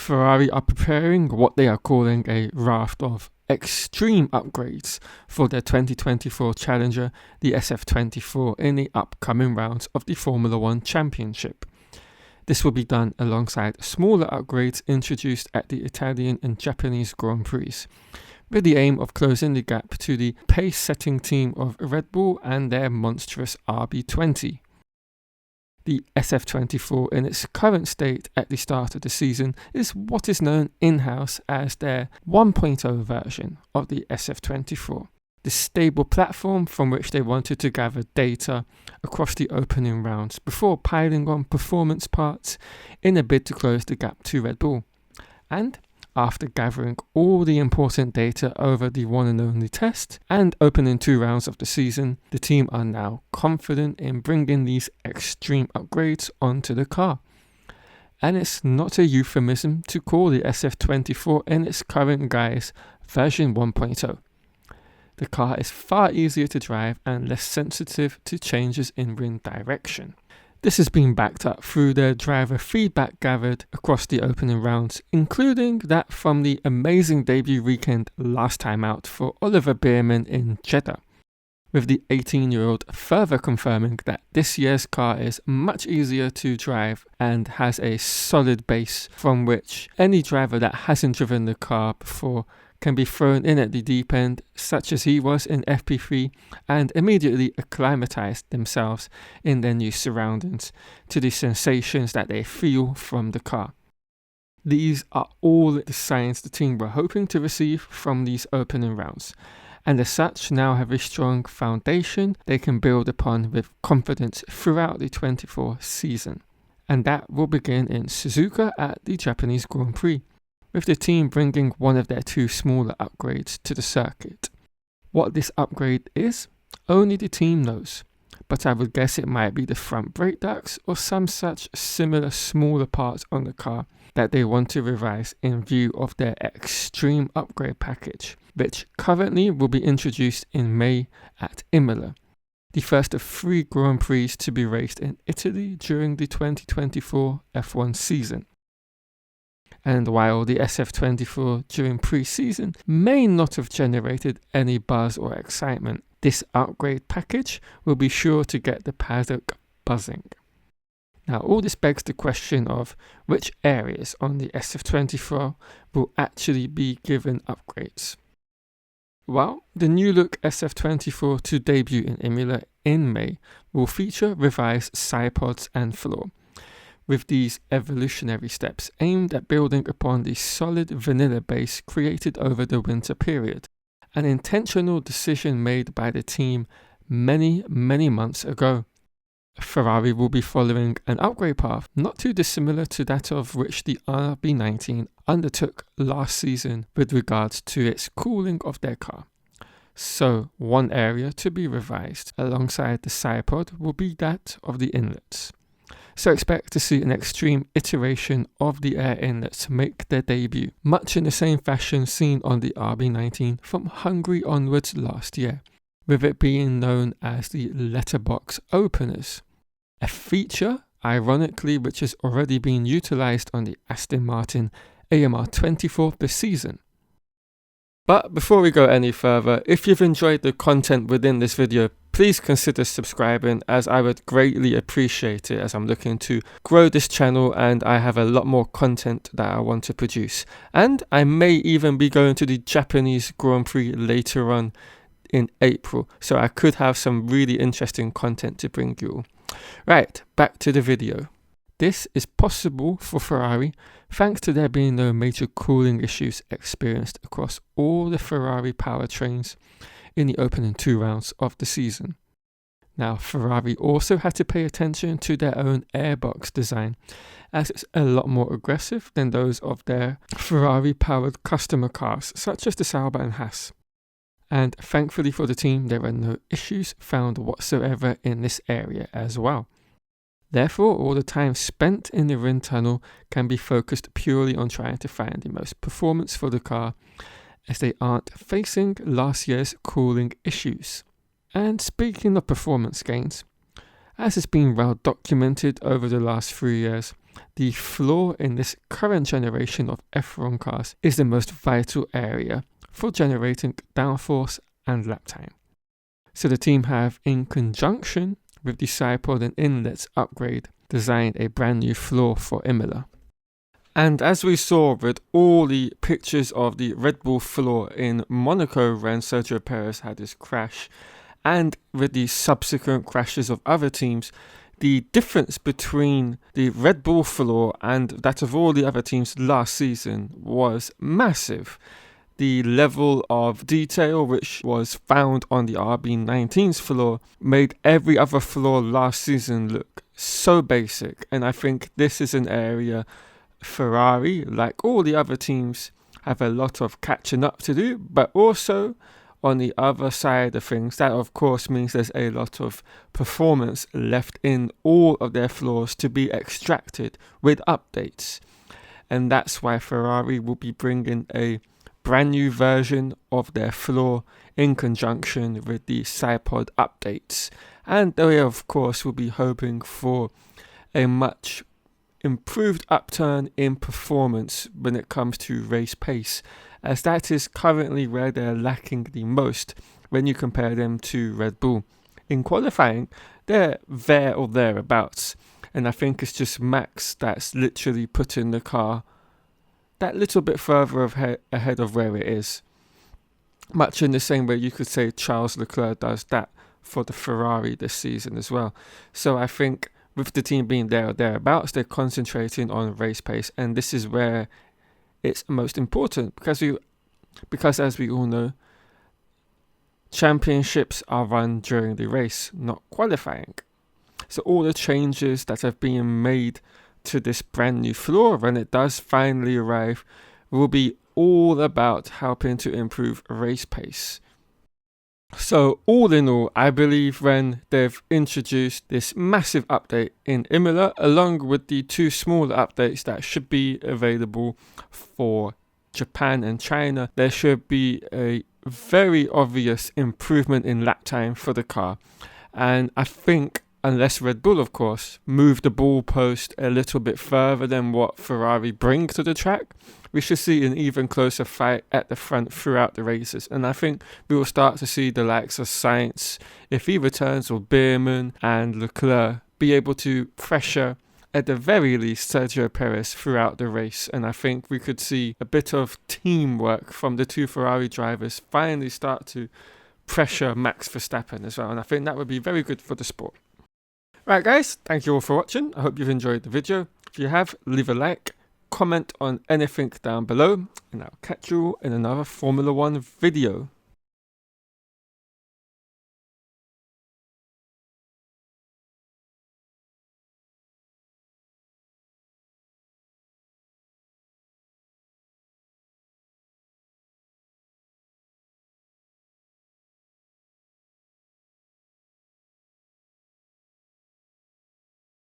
Ferrari are preparing what they are calling a raft of extreme upgrades for their 2024 challenger, the SF-24, in the upcoming rounds of the Formula 1 Championship. This will be done alongside smaller upgrades introduced at the Italian and Japanese Grand Prix, with the aim of closing the gap to the pace-setting team of Red Bull and their monstrous RB20. The SF-24 in its current state at the start of the season is what is known in-house as their 1.0 version of the SF-24, the stable platform from which they wanted to gather data across the opening rounds before piling on performance parts in a bid to close the gap to Red Bull. And after gathering all the important data over the one and only test and opening 2 rounds of the season, the team are now confident in bringing these extreme upgrades onto the car. And it's not a euphemism to call the SF-24 in its current guise version 1.0. The car is far easier to drive and less sensitive to changes in wind direction. This has been backed up through their driver feedback gathered across the opening rounds, including that from the amazing debut weekend last time out for Oliver Bierman in Jeddah, with the 18-year-old further confirming that this year's car is much easier to drive and has a solid base from which any driver that hasn't driven the car before can be thrown in at the deep end, such as he was in FP3, and immediately acclimatise themselves in their new surroundings to the sensations that they feel from the car. These are all the signs the team were hoping to receive from these opening rounds, and as such now have a strong foundation they can build upon with confidence throughout the 24 season. And that will begin in Suzuka at the Japanese Grand Prix, with the team bringing one of their 2 smaller upgrades to the circuit. What this upgrade is, only the team knows, but I would guess it might be the front brake ducts or some such similar smaller parts on the car that they want to revise in view of their extreme upgrade package, which currently will be introduced in May at Imola, the first of 3 Grand Prix to be raced in Italy during the 2024 F1 season. And while the SF-24 during pre-season may not have generated any buzz or excitement, this upgrade package will be sure to get the paddock buzzing. Now all this begs the question of which areas on the SF-24 will actually be given upgrades. Well, the new look SF-24 to debut in Imola in May will feature revised sidepods and floor, with these evolutionary steps aimed at building upon the solid vanilla base created over the winter period, an intentional decision made by the team many months ago. Ferrari will be following an upgrade path not too dissimilar to that of which the RB19 undertook last season with regards to its cooling of their car. So one area to be revised alongside the sidepod will be that of the inlets. So expect to see an extreme iteration of the air inlets make their debut, much in the same fashion seen on the RB19 from Hungary onwards last year, with it being known as the letterbox openers, a feature, ironically, which has already been utilised on the Aston Martin AMR24 this season. But before we go any further, if you've enjoyed the content within this video, please consider subscribing, as I would greatly appreciate it, as I'm looking to grow this channel and I have a lot more content that I want to produce. And I may even be going to the Japanese Grand Prix later on in April, so I could have some really interesting content to bring you all. Right, back to the video. This is possible for Ferrari thanks to there being no major cooling issues experienced across all the Ferrari powertrains in the opening 2 rounds of the season. Now, Ferrari also had to pay attention to their own airbox design, as it's a lot more aggressive than those of their Ferrari-powered customer cars such as the Sauber and Haas. And thankfully for the team, there are no issues found whatsoever in this area as well. Therefore, all the time spent in the wind tunnel can be focused purely on trying to find the most performance for the car, as they aren't facing last year's cooling issues. And speaking of performance gains, as has been well documented over the last 3 years, the floor in this current generation of F1 cars is the most vital area for generating downforce and lap time. So the team have, in conjunction with the sidepod and inlets upgrade, designed a brand new floor for Imola. And as we saw with all the pictures of the Red Bull floor in Monaco when Sergio Perez had his crash, and with the subsequent crashes of other teams, the difference between the Red Bull floor and that of all the other teams last season was massive. The level of detail which was found on the RB19's floor made every other floor last season look so basic, and I think this is an area Ferrari, like all the other teams, have a lot of catching up to do, but also on the other side of things, that of course means there's a lot of performance left in all of their floors to be extracted with updates. And that's why Ferrari will be bringing a brand new version of their floor in conjunction with the sidepod updates. And they of course will be hoping for a much improved upturn in performance when it comes to race pace, as that is currently where they're lacking the most when you compare them to Red Bull. In qualifying, they're there or thereabouts, and I think it's just Max that's literally putting the car that little bit further ahead of where it is. Much in the same way you could say Charles Leclerc does that for the Ferrari this season as well. So I think with the team being there or thereabouts, they're concentrating on race pace, and this is where it's most important because as we all know, championships are run during the race, not qualifying. So all the changes that have been made to this brand new floor when it does finally arrive will be all about helping to improve race pace. So all in all, I believe when they've introduced this massive update in Imola, along with the two smaller updates that should be available for Japan and China, there should be a very obvious improvement in lap time for the car. And I think, unless Red Bull, of course, move the ball post a little bit further than what Ferrari bring to the track, we should see an even closer fight at the front throughout the races. And I think we will start to see the likes of Sainz, if he returns, or Beerman and Leclerc be able to pressure, at the very least, Sergio Perez throughout the race. And I think we could see a bit of teamwork from the two Ferrari drivers finally start to pressure Max Verstappen as well. And I think that would be very good for the sport. Right guys, thank you all for watching. I hope you've enjoyed the video. If you have, leave a like, comment on anything down below, and I'll catch you all in another Formula 1 video.